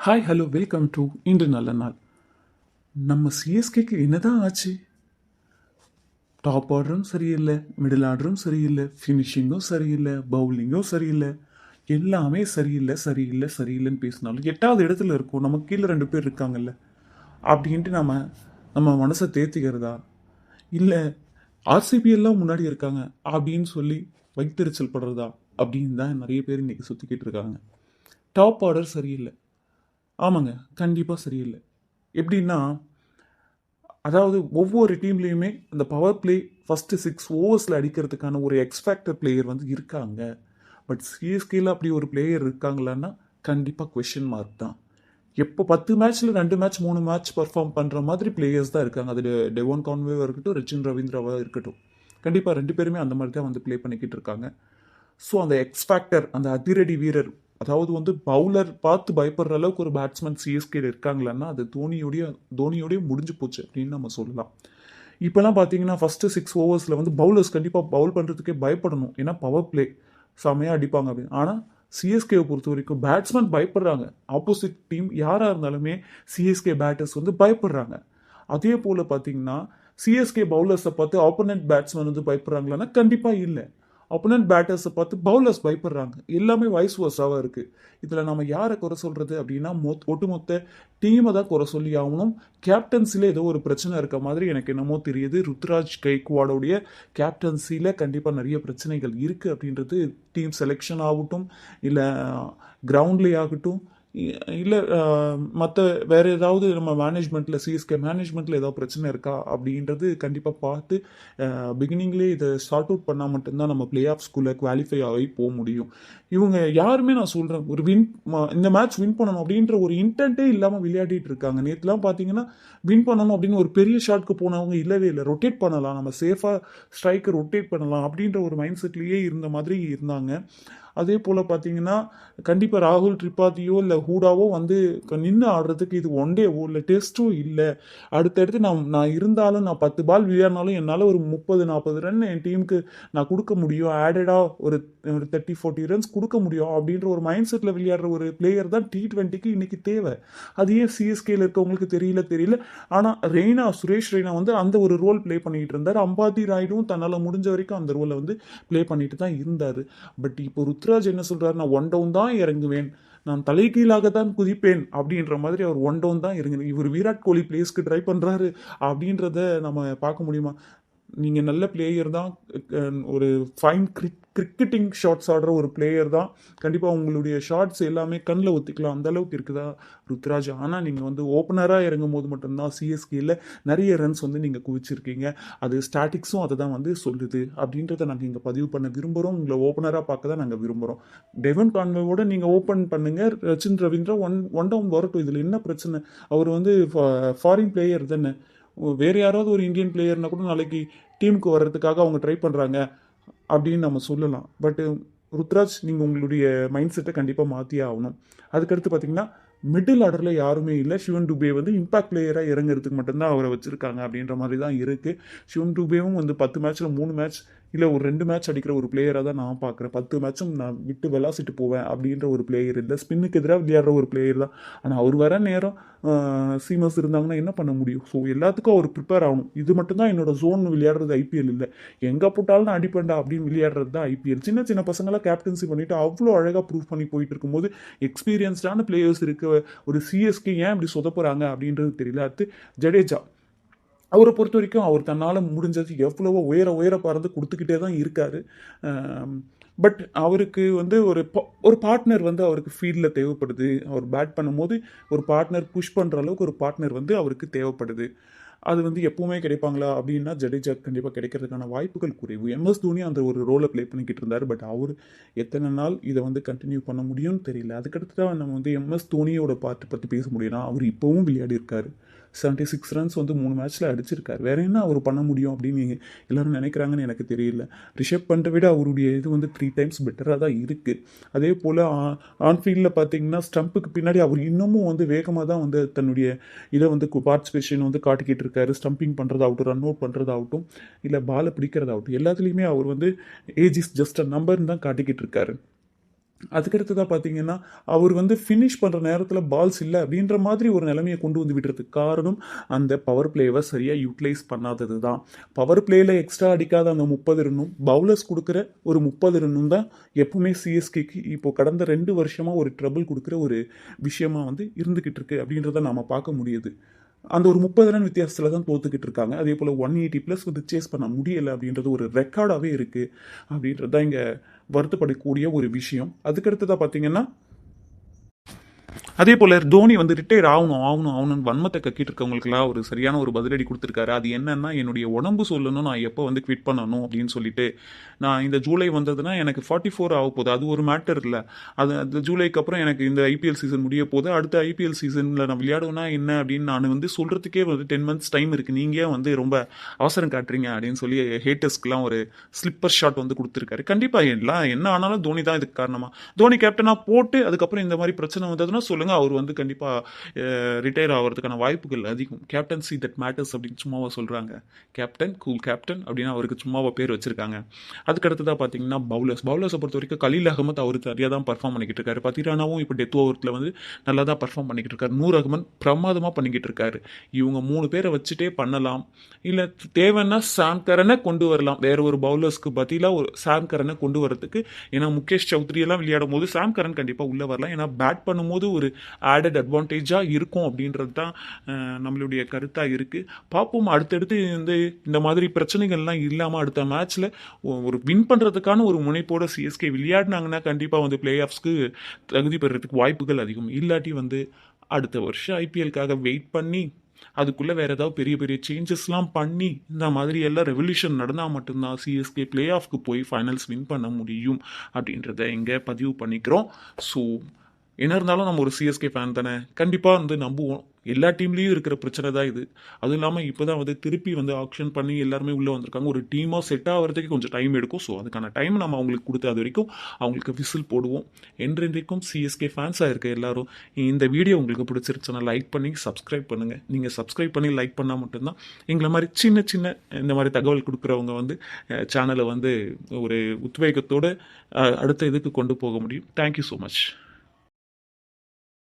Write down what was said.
Hi hello welcome to இன்று நல்ல நாள். நம்ம சிஎஸ்கேக்கு என்னதான் ஆச்சு? டாப் ஆர்டரும் சரியில்லை, மிடில் ஆர்டரும் சரியில்லை, ஃபினிஷிங்கும் சரியில்லை, பவுலிங்கும் சரியில்லை, எல்லாமே சரியில்லை சரியில்லை சரியில்லைன்னு பேசினாலும் 8வது இடத்துல இருக்கும். நமக்கு கீழே 2 பேர் இருக்காங்கல்ல அப்படின்ட்டு நம்ம மனசை தேர்த்திக்கிறதா, இல்லை ஆர்சிபி எல்லாம் முன்னாடி இருக்காங்க அப்படின்னு சொல்லி வைத்தறிச்சல் படுறதா அப்படின்னு தான் நிறைய பேர் இன்னைக்கு சுற்றிக்கிட்டு இருக்காங்க. டாப் ஆர்டர் சரியில்லை. ஆமாங்க, கண்டிப்பாக சரியில்லை. எப்படின்னா, அதாவது ஒவ்வொரு டீம்லேயுமே அந்த பவர் பிளே ஃபஸ்ட்டு 6 ஓவர்ஸில் அடிக்கிறதுக்கான ஒரு எக்ஸ்பேக்டர் பிளேயர் வந்து இருக்காங்க. பட் சிஎஸ்கேல அப்படி ஒரு பிளேயர் இருக்காங்களான்னா கண்டிப்பாக கொஷின் மார்க் தான். எப்போ 10 மேட்ச்சில் 2 மேட்ச் 3 மேட்ச் பர்ஃபார்ம் பண்ணுற மாதிரி பிளேயர்ஸ் தான் இருக்காங்க. அது டெவோன் கான்வேவாக இருக்கட்டும், ரச்சின் ரவீந்திராவாக இருக்கட்டும், கண்டிப்பாக 2 பேருமே அந்த மாதிரி தான் வந்து ப்ளே பண்ணிக்கிட்டு இருக்காங்க. ஸோ அந்த எக்ஸ்பேக்டர், அந்த அதிரடி வீரர், அதாவது வந்து பவுலர் பார்த்து பயப்படுற அளவுக்கு ஒரு பேட்ஸ்மேன் சிஎஸ்கேல இருக்காங்களான்னா அது தோனியோடய முடிஞ்சு போச்சு அப்படின்னு நம்ம சொல்லலாம். இப்போலாம் பார்த்தீங்கன்னா ஃபஸ்ட்டு 6 ஓவர்ஸில் வந்து பவுலர்ஸ் கண்டிப்பாக பவுல் பண்ணுறதுக்கே பயப்படணும். ஏன்னா பவர் பிளே செம்மையாக அடிப்பாங்க அப்படின்னு. ஆனால் சிஎஸ்கேவை பொறுத்த வரைக்கும் பேட்ஸ்மேன் பயப்படுறாங்க. ஆப்போசிட் டீம் யாராக இருந்தாலுமே சிஎஸ்கே பேட்டர்ஸ் வந்து பயப்படுறாங்க. அதே போல் பார்த்தீங்கன்னா சிஎஸ்கே பவுலர்ஸை பார்த்து ஆப்போனன்ட் பேட்ஸ்மேன் வந்து பயப்படுறாங்களான்னா கண்டிப்பாக இல்லை. ஆப்போனன்ட் பேட்டர்ஸை பார்த்து பவுலர்ஸ் பயப்படுறாங்க. எல்லாமே வைஸ் வர்ஸாவாக இருக்குது. இதில் நம்ம யாரை குறை சொல்கிறது அப்படின்னா ஒட்டுமொத்த டீமை தான் குறை சொல்லி ஆகணும். கேப்டன்சியில் ஏதோ ஒரு பிரச்சனை இருக்க மாதிரி எனக்கு என்னமோ தெரியுது. ருத்ராஜ் கைக்வாடோடைய கேப்டன்சியில் கண்டிப்பாக நிறைய பிரச்சனைகள் இருக்குது அப்படின்றது டீம் செலெக்ஷன் ஆகட்டும், இல்லை கிரவுண்ட்லேயே ஆகட்டும், இல்லை மற்ற வேறு ஏதாவது நம்ம மேனேஜ்மெண்ட்டில் சிஎஸ்கே மேனேஜ்மெண்ட்டில் ஏதாவது பிரச்சனை இருக்கா அப்படின்றது கண்டிப்பாக பார்த்து பிகினிங்லேயே இதை சார்ட் அவுட் பண்ணால் மட்டும்தான் நம்ம பிளே ஆஃப் ஸ்கூலில் குவாலிஃபை ஆகி போக முடியும். இவங்க யாருமே நான் சொல்கிறேன் ஒரு இந்த மேட்ச் வின் பண்ணணும் அப்படின்ற ஒரு இன்டென்ட்டே இல்லாமல் விளையாடிட்டு இருக்காங்க. நேற்றுலாம் பார்த்தீங்கன்னா வின் பண்ணணும் அப்படின்னு ஒரு பெரிய ஷாட்க்கு போனவங்க இல்லவே இல்லை. ரொட்டேட் பண்ணலாம், நம்ம சேஃபாக ஸ்ட்ரைக்கை ரொட்டேட் பண்ணலாம் அப்படின்ற ஒரு மைண்ட் செட்லேயே இருந்த மாதிரி இருந்தாங்க. அதே போல் பார்த்தீங்கன்னா கண்டிப்பாக ராகுல் திரிபாதியோ இல்லை ஹூடாவோ வந்து நின்று ஆடுறதுக்கு இது ஒன் டேவோ இல்லை டெஸ்ட்டோ இல்லை. அடுத்தடுத்து நான் இருந்தாலும் நான் 10 பால் விளையாடினாலும் என்னால் ஒரு 30-40 ரன் என் டீமுக்கு நான் கொடுக்க முடியும், ஆடடாக ஒரு 30-40 ரன்ஸ் கொடுக்க முடியும் அப்படின்ற ஒரு மைண்ட் செட்டில் விளையாடுற ஒரு பிளேயர் தான் T20க்கு இன்றைக்கி தேவை. அது ஏன் சிஎஸ்கேல இருக்கவங்களுக்கு தெரியல. ஆனால் சுரேஷ் ரெய்னா வந்து அந்த ஒரு ரோல் ப்ளே பண்ணிகிட்டு இருந்தார். அம்பாதி ராய்டும் தன்னால் முடிஞ்ச வரைக்கும் அந்த ரோலை வந்து ப்ளே பண்ணிட்டு தான் இருந்தார். பட் இப்போ ருத்ராஜ் என்ன சொல்றாரு, நான் 1 டவுன் தான் இறங்குவேன், நான் தலைகீழாக தான் குதிப்பேன் அப்படின்ற மாதிரி அவர் 1 டவுன் தான் இறங்குது. இவர் விராட் கோலி பிளேஸ்க்கு ட்ரை பண்ணுறாரு அப்படின்றத நம்ம பார்க்க முடியுமா? நீங்கள் நல்ல பிளேயர் தான், ஒரு ஃபைன் கிரிக்கெட்டிங் ஷாட்ஸ் ஆடுற ஒரு பிளேயர் தான். கண்டிப்பாக உங்களுடைய ஷாட்ஸ் எல்லாமே கண்ணில் ஒத்திக்கலாம், அந்த அளவுக்கு இருக்குதா ருத்ராஜ். ஆனால் நீங்கள் வந்து ஓப்பனராக இறங்கும் போது மட்டும்தான் சிஎஸ்கேயில் நிறைய ரன்ஸ் வந்து நீங்கள் குவிச்சிருக்கீங்க. அது ஸ்டாட்டிக்ஸும் அதை தான் வந்து சொல்லுது அப்படின்றத நாங்கள் இங்கே பதிவு பண்ண விரும்புகிறோம். உங்களை ஓப்பனராக பார்க்க தான் நாங்கள் விரும்புகிறோம். டெவன் கான்வேவோட நீங்கள் ஓப்பன் பண்ணுங்கள், ரச்சின் ரவீந்திரா ஒன் டவுன் வரட்டும். இதில் என்ன பிரச்சனை? அவர் வந்து ஃபாரின் பிளேயர் தானே. வேறு யாராவது ஒரு இந்தியன் பிளேயர்னா கூட நாளைக்கு டீமுக்கு வர்றதுக்காக அவங்க ட்ரை பண்ணுறாங்க அப்படின்னு நம்ம சொல்லலாம். பட்டு ருத்ராஜ், நீங்கள் உங்களுடைய மைண்ட் செட்டை கண்டிப்பாக மாற்றியே ஆகணும். அதுக்கடுத்து பார்த்தீங்கன்னா மிடில் ஆர்டரில் யாருமே இல்லை. சிவன் டுபே வந்து இம்பாக்ட் பிளேயராக இறங்குறதுக்கு மட்டும்தான் அவரை வச்சுருக்காங்க அப்படின்ற மாதிரி தான் இருக்குது. சிவன் டுபேவும் வந்து 10 மேட்ச்சில் 3 மேட்ச் இல்லை ஒரு 2 மேட்ச் அடிக்கிற ஒரு பிளேயராக தான் நான் பார்க்குறேன். 10 மேட்சும் நான் விட்டு விளாசிட்டு போவேன் அப்படின்ற ஒரு பிளேயர் இல்லை. ஸ்பின்னுக்கு எதிராக விளையாடுற ஒரு பிளேயர் தான். ஆனால் அவர் வர நேரம் சீமர்ஸ் இருந்தாங்கன்னா என்ன பண்ண முடியும்? ஸோ எல்லாத்துக்கும் அவர் ப்ரிப்பேர் ஆகணும். இது மட்டும்தான் என்னோட ஜோன் விளையாடுறது ஐபிஎல் இல்லை. எங்கே போட்டாலும் நான் அடிப்பேன்டா அப்படின்னு விளையாடுறது தான் ஐபிஎல். சின்ன சின்ன பசங்களாம் கேப்டன்சி பண்ணிவிட்டு அவ்வளோ அழகாக ப்ரூவ் பண்ணி போயிட்டு இருக்கும்போது எக்ஸ்பீரியன்ஸ்டான பிளேயர்ஸ் இருக்க ஒரு சிஎஸ்கே ஏன் இப்படி சொதப்புறாங்க அப்படின்றது தெரியல. அடுத்து ஜடேஜா, அவரை பொறுத்த வரைக்கும் அவர் தன்னால் முடிஞ்சது எவ்வளவோ உயர பறந்து கொடுத்துக்கிட்டே தான் இருக்கார். பட் அவருக்கு வந்து ஒரு பார்ட்னர் வந்து அவருக்கு ஃபீல்டில் தேவைப்படுது. அவர் பேட் பண்ணும்போது ஒரு பார்ட்னர் புஷ் பண்ணுற அளவுக்கு ஒரு பார்ட்னர் வந்து அவருக்கு தேவைப்படுது. அது வந்து எப்பவுமே கிடைப்பாங்களா அப்படின்னா ஜடேஜா கண்டிப்பாக கிடைக்கிறதுக்கான வாய்ப்புகள் குறைவு. எம்எஸ் தோனி அந்த ஒரு ரோலை ப்ளே பண்ணிக்கிட்டு இருந்தார். பட் அவர் எத்தனை நாள் இதை வந்து கண்டினியூ பண்ண முடியும்னு தெரியல. அதுக்கடுத்து தான் நம்ம வந்து எம்எஸ் தோனியோட பார்ட்டு பற்றி பேச முடியும்னா அவர் இப்போவும் விளையாடி இருக்காரு. 76 ரன்ஸ் வந்து 3 மேட்ச்சில் அடிச்சிருக்காரு. வேற என்ன அவர் பண்ண முடியும் அப்படின்னு எல்லாரும் நினைக்கிறாங்கன்னு எனக்கு தெரியல. ரிஷப் பண்டை விட அவருடைய இது வந்து 3 டைம்ஸ் பெட்டராக தான் இருக்குது. அதே போல் ஆன்ஃபீல்டில் பார்த்தீங்கன்னா ஸ்டம்புக்கு பின்னாடி அவர் இன்னமும் வந்து வேகமாக தான் வந்து தன்னுடைய இதை வந்து பார்ட்டிசிபேஷன் வந்து காட்டிக்கிட்டு இருக்காரு. ஸ்டம்பிங் பண்ணுறதாகட்டும், ரன் அவுட் பண்ணுறதாகட்டும், இல்லை பாலை பிடிக்கிறதாகட்டும், எல்லாத்துலேயுமே அவர் வந்து ஏஜ் இஸ் ஜஸ்ட் அ நம்பர்னு தான் காட்டிக்கிட்டு இருக்காரு. அதுக்கடுத்ததாக பார்த்தீங்கன்னா அவர் வந்து ஃபினிஷ் பண்ணுற நேரத்தில் பால்ஸ் இல்லை அப்படின்ற மாதிரி ஒரு நிலைமையை கொண்டு வந்து விடுறதுக்கு காரணம் அந்த பவர் பிளேவை சரியாக யூட்டிலைஸ் பண்ணாதது தான். பவர் பிளேயில் எக்ஸ்ட்ரா அடிக்காத அந்த 30 ரன்னும் பவுலர்ஸ் கொடுக்குற ஒரு 30 ரன்னும் தான் எப்பவுமே சிஎஸ்கேக்கு இப்போ கடந்த 2 வருஷமாக ஒரு ட்ரபிள் கொடுக்குற ஒரு விஷயமா வந்து இருந்துக்கிட்டு இருக்கு அப்படின்றத நாம் பார்க்க முடியுது. அந்த ஒரு 30 ரன் வித்தியாசத்தில் தான் தோத்துக்கிட்டு இருக்காங்க. அதே போல் 180+ வந்து சேஸ் பண்ண முடியலை அப்படின்றது ஒரு ரெக்கார்டாகவே இருக்குது அப்படின்றது தான் இங்கே வருத்தப்படக்கூடிய ஒரு விஷயம். அதுக்கடுத்ததாக பார்த்தீங்கன்னா அதே போல் தோனி வந்து ரிட்டையர் ஆகணும்னு வன்மத்தை கக்கிட்டு இருக்கவங்களுக்குலாம் ஒரு சரியான ஒரு பதிலடி கொடுத்துருக்காரு. அது என்னன்னா, என்னுடைய உடம்பு சொல்லணும் நான் எப்போ வந்து குவிட் பண்ணணும் அப்படின்னு சொல்லிட்டு, நான் இந்த ஜூலை வந்ததுன்னா எனக்கு 44 ஆக போகுது. அது ஒரு மேட்டர் இல்லை. அந்த ஜூலைக்கு அப்புறம் எனக்கு இந்த ஐபிஎல் சீசன் முடிய போகுது. அடுத்த ஐபிஎல் சீசனில் நான் விளையாடுவேன்னா என்ன அப்படின்னு நான் வந்து சொல்கிறதுக்கே வந்து 10 months டைம் இருக்குது. நீங்கள் வந்து ரொம்ப அவசரம் காட்டுறீங்க அப்படின்னு சொல்லி ஹேட்டர்ஸ்க்குலாம் ஒரு ஸ்லிப்பர் ஷாட் வந்து கொடுத்துருக்காரு. கண்டிப்பாக எல்லாம் என்ன ஆனாலும் தோனி தான் இதுக்கு காரணமாக. தோனி கேப்டனாக போட்டு அதுக்கப்புறம் இந்த மாதிரி பிரச்சனை வந்ததுன்னா சொல்லுங்கள், அவர் வந்து கண்டிப்பாக ரிட்டையர் ஆகிறதுக்கான வாய்ப்புகள் அதிகம். கேப்டன்சி தட் மேட்டர்ஸ் அப்படின்னு சும்மாவா சொல்கிறாங்க. கேப்டன் கூல் கேப்டன் அப்படின்னு அவருக்கு சும்மாவா பேர் வச்சுருக்காங்க. அதுக்கடுத்ததாக பார்த்தீங்கன்னா பவுலர்ஸை பொறுத்த வரைக்கும் கலீல் அகமத் அவர் சரியாக தான் பர்ஃபார்ம் பண்ணிக்கிட்டு இருக்காரு. பத்திரானாவும் இப்போ டெத் ஓவரில் வந்து நல்லா தான் பர்ஃபார்ம் பண்ணிக்கிட்டு இருக்காரு. நூர் அகமன் பிரமாதமாக பண்ணிக்கிட்டு இருக்காரு. இவங்க 3 பேரை வச்சுட்டே பண்ணலாம். இல்லை தேவைன்னா சாம் கரனை கொண்டு வரலாம். வேற ஒரு பவுலர்ஸ்க்கு பதிலாக ஒரு சாம் கரனை கொண்டு வரதுக்கு. ஏன்னா முகேஷ் சௌத்ரி எல்லாம் விளையாடும் போது சாம் கரன் கண்டிப்பாக உள்ளே வரலாம். ஏன்னா பேட் பண்ணும்போது ஒரு ஆடட் அட்வான்டேஜாக இருக்கும் அப்படின்றது தான் நம்மளுடைய கருத்தாக இருக்குது. பார்ப்போம் அடுத்தடுத்து இந்த மாதிரி பிரச்சனைகள்லாம் இல்லாமல் அடுத்த மேட்ச்சில் ஒரு வின் பண்ணுறதுக்கான ஒரு முனைப்போட சிஎஸ்கே விளையாடினாங்கன்னா கண்டிப்பாக வந்து பிளே ஆஃப்ஸ்க்கு தகுதி பெறதுக்கு வாய்ப்புகள் அதிகம். இல்லாட்டி வந்து அடுத்த வருஷம் ஐபிஎல்காக வெயிட் பண்ணி அதுக்குள்ளே வேறு ஏதாவது பெரிய பெரிய சேஞ்சஸ்லாம் பண்ணி இந்த மாதிரி எல்லாம் ரெவல்யூஷன் நடந்தால் மட்டும்தான் சிஎஸ்கே பிளே ஆஃப்க்கு போய் ஃபைனல்ஸ் வின் பண்ண முடியும் அப்படின்றத இங்கே பதிவு பண்ணிக்கிறோம். ஸோ என்ன இருந்தாலும் நம்ம ஒரு சிஎஸ்கே ஃபேன் தானே, கண்டிப்பாக வந்து நம்புவோம். எல்லா டீம்லேயும் இருக்கிற பிரச்சனை தான் இது. அதுவும் இல்லாமல் இப்போ தான் வந்து திருப்பி வந்து ஆக்ஷன் பண்ணி எல்லாருமே உள்ளே வந்திருக்காங்க. ஒரு டீமாக செட் ஆகிறதுக்கு கொஞ்சம் டைம் எடுக்கும். ஸோ அதுக்கான டைம் நம்ம அவங்களுக்கு கொடுத்து அது வரைக்கும் அவங்களுக்கு விசில் போடுவோம். என்றென்றைக்கும் சிஎஸ்கே ஃபேன்ஸாக இருக்க எல்லாரும் இந்த வீடியோ உங்களுக்கு பிடிச்சிருச்சுன்னா லைக் பண்ணி சப்ஸ்கிரைப் பண்ணுங்கள். நீங்கள் சப்ஸ்கிரைப் பண்ணி லைக் பண்ணால் மட்டும்தான் எங்களை மாதிரி சின்ன சின்ன இந்த மாதிரி தகவல் கொடுக்குறவங்க வந்து சேனலை வந்து ஒரு உத்வேகத்தோடு அடுத்த இதுக்கு கொண்டு போக முடியும். Thank you so much.